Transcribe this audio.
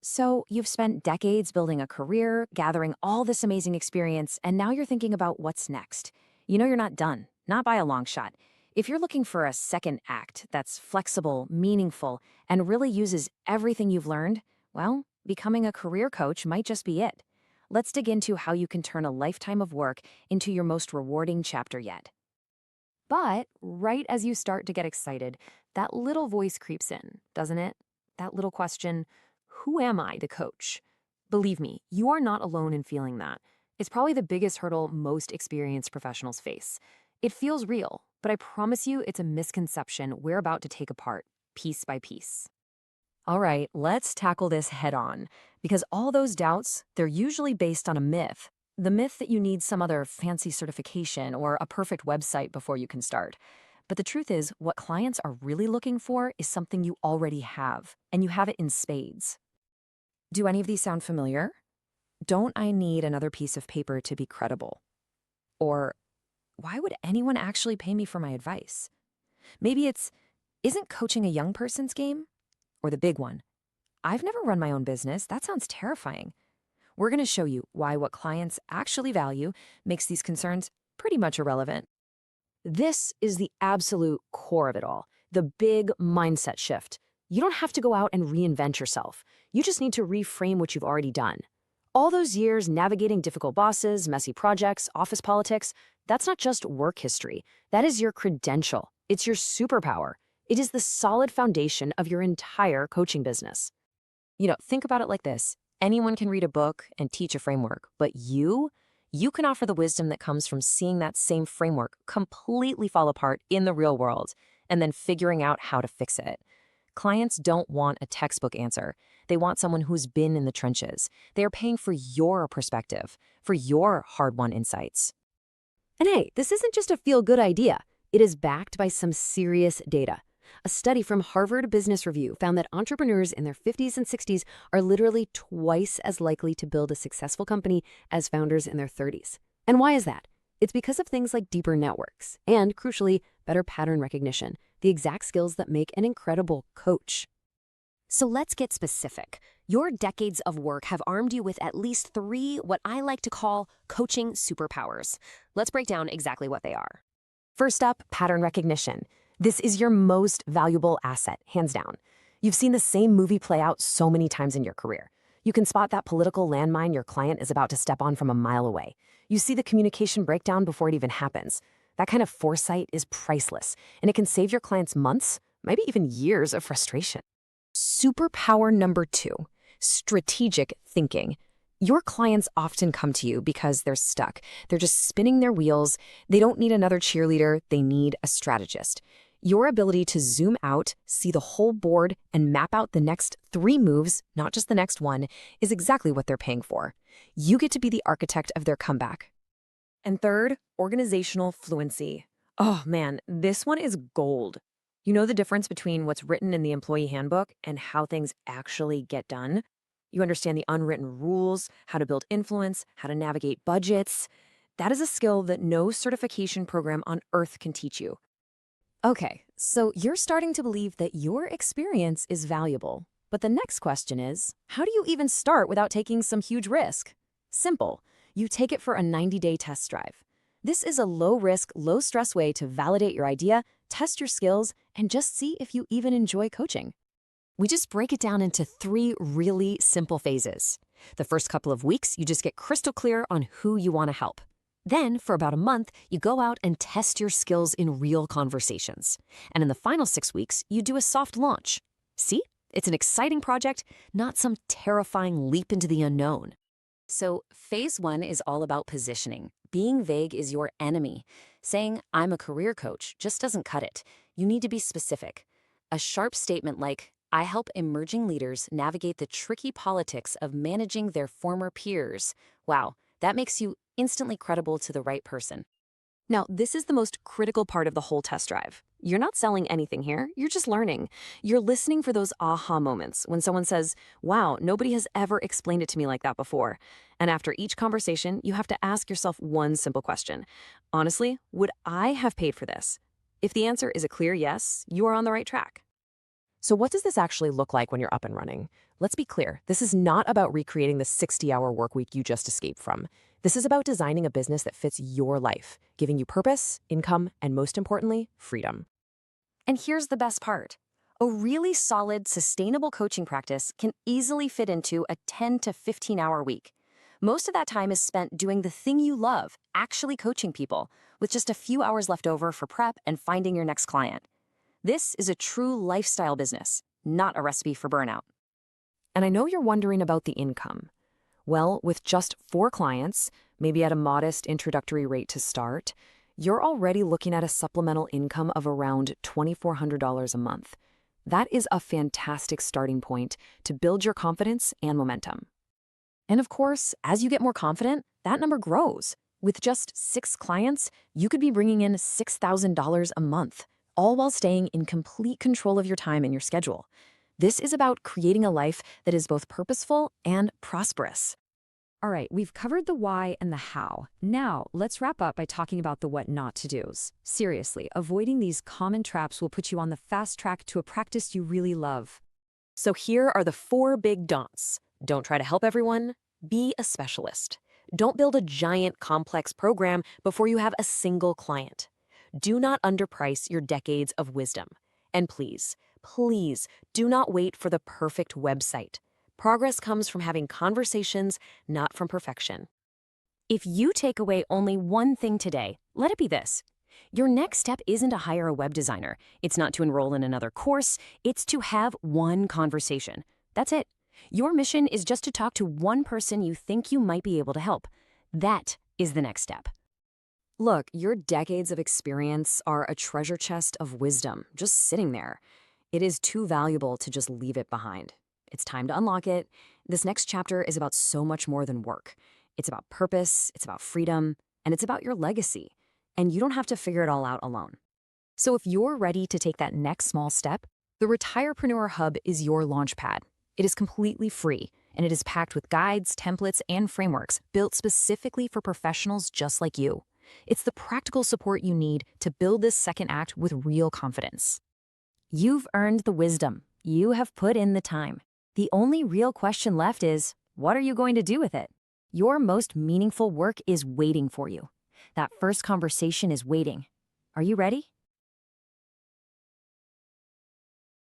So, you've spent decades building a career, gathering all this amazing experience, and now you're thinking about what's next. You know you're not done, not by a long shot. If you're looking for a second act that's flexible, meaningful, and really uses everything you've learned, well, becoming a career coach might just be it. Let's dig into how you can turn a lifetime of work into your most rewarding chapter yet. But right as you start to get excited, that little voice creeps in, doesn't it? That little question, who am I, the coach? Believe me, you are not alone in feeling that. It's probably the biggest hurdle most experienced professionals face. It feels real, but I promise you it's a misconception we're about to take apart, piece by piece. All right, let's tackle this head on, because all those doubts, they're usually based on a myth. The myth that you need some other fancy certification or a perfect website before you can start. But the truth is, what clients are really looking for is something you already have, and you have it in spades. Do any of these sound familiar? Don't I need another piece of paper to be credible? Or why would anyone actually pay me for my advice? Maybe it's, isn't coaching a young person's game? Or the big one, I've never run my own business. That sounds terrifying. We're going to show you why what clients actually value makes these concerns pretty much irrelevant. This is the absolute core of it all, the big mindset shift. You don't have to go out and reinvent yourself. You just need to reframe what you've already done. All those years navigating difficult bosses, messy projects, office politics, that's not just work history. That is your credential. It's your superpower. It is the solid foundation of your entire coaching business. Think about it like this. Anyone can read a book and teach a framework, but you can offer the wisdom that comes from seeing that same framework completely fall apart in the real world and then figuring out how to fix it. Clients don't want a textbook answer. They want someone who's been in the trenches. They are paying for your perspective, for your hard-won insights. And hey, this isn't just a feel-good idea. It is backed by some serious data. A study from Harvard Business Review found that entrepreneurs in their 50s and 60s are literally twice as likely to build a successful company as founders in their 30s. And why is that? It's because of things like deeper networks and, crucially, better pattern recognition, the exact skills that make an incredible coach. So let's get specific. Your decades of work have armed you with at least 3 what I like to call coaching superpowers. Let's break down exactly what they are. First up, pattern recognition. This is your most valuable asset, hands down. You've seen the same movie play out so many times in your career. You can spot that political landmine your client is about to step on from a mile away. You see the communication breakdown before it even happens. That kind of foresight is priceless, and it can save your clients months, maybe even years of frustration. Superpower number 2, strategic thinking. Your clients often come to you because they're stuck. They're just spinning their wheels. They don't need another cheerleader. They need a strategist. Your ability to zoom out, see the whole board, and map out the next 3 moves, not just the next one, is exactly what they're paying for. You get to be the architect of their comeback. And third, organizational fluency. Oh man, this one is gold. You know the difference between what's written in the employee handbook and how things actually get done? You understand the unwritten rules, how to build influence, how to navigate budgets. That is a skill that no certification program on earth can teach you. Okay, so you're starting to believe that your experience is valuable. But the next question is, how do you even start without taking some huge risk? Simple. You take it for a 90-day test drive. This is a low-risk, low-stress way to validate your idea, test your skills, and just see if you even enjoy coaching. We just break it down into 3 really simple phases. The first couple of weeks, you just get crystal clear on who you want to help. Then, for about a month, you go out and test your skills in real conversations. And in the final 6 weeks, you do a soft launch. See? It's an exciting project, not some terrifying leap into the unknown. So, phase 1 is all about positioning. Being vague is your enemy. Saying, I'm a career coach, just doesn't cut it. You need to be specific. A sharp statement like, I help emerging leaders navigate the tricky politics of managing their former peers. Wow, that makes you instantly credible to the right person. Now, this is the most critical part of the whole test drive. You're not selling anything here, you're just learning. You're listening for those aha moments when someone says, wow, nobody has ever explained it to me like that before. And after each conversation, you have to ask yourself one simple question. Honestly, would I have paid for this? If the answer is a clear yes, you are on the right track. So what does this actually look like when you're up and running? Let's be clear, this is not about recreating the 60-hour work week you just escaped from. This is about designing a business that fits your life, giving you purpose, income, and most importantly, freedom. And here's the best part. A really solid, sustainable coaching practice can easily fit into a 10 to 15-hour week. Most of that time is spent doing the thing you love, actually coaching people, with just a few hours left over for prep and finding your next client. This is a true lifestyle business, not a recipe for burnout. And I know you're wondering about the income. Well, with just 4 clients, maybe at a modest introductory rate to start, you're already looking at a supplemental income of around $2,400 a month. That is a fantastic starting point to build your confidence and momentum. And of course, as you get more confident, that number grows. With just 6 clients, you could be bringing in $6,000 a month, all while staying in complete control of your time and your schedule. This is about creating a life that is both purposeful and prosperous. All right, we've covered the why and the how. Now, let's wrap up by talking about the what not to do's. Seriously, avoiding these common traps will put you on the fast track to a practice you really love. So here are the 4 big don'ts. Don't try to help everyone. Be a specialist. Don't build a giant, complex program before you have a single client. Do not underprice your decades of wisdom. And please, please do not wait for the perfect website. Progress comes from having conversations, not from perfection. If you take away only one thing today, let it be this. Your next step isn't to hire a web designer. It's not to enroll in another course. It's to have one conversation. That's it. Your mission is just to talk to one person you think you might be able to help. That is the next step. Look, your decades of experience are a treasure chest of wisdom just sitting there. It is too valuable to just leave it behind. It's time to unlock it. This next chapter is about so much more than work. It's about purpose, it's about freedom, and it's about your legacy. And you don't have to figure it all out alone. So if you're ready to take that next small step, the Retirepreneur Hub is your launchpad. It is completely free, and it is packed with guides, templates, and frameworks built specifically for professionals just like you. It's the practical support you need to build this second act with real confidence. You've earned the wisdom. You have put in the time. The only real question left is, what are you going to do with it? Your most meaningful work is waiting for you. That first conversation is waiting. Are you ready?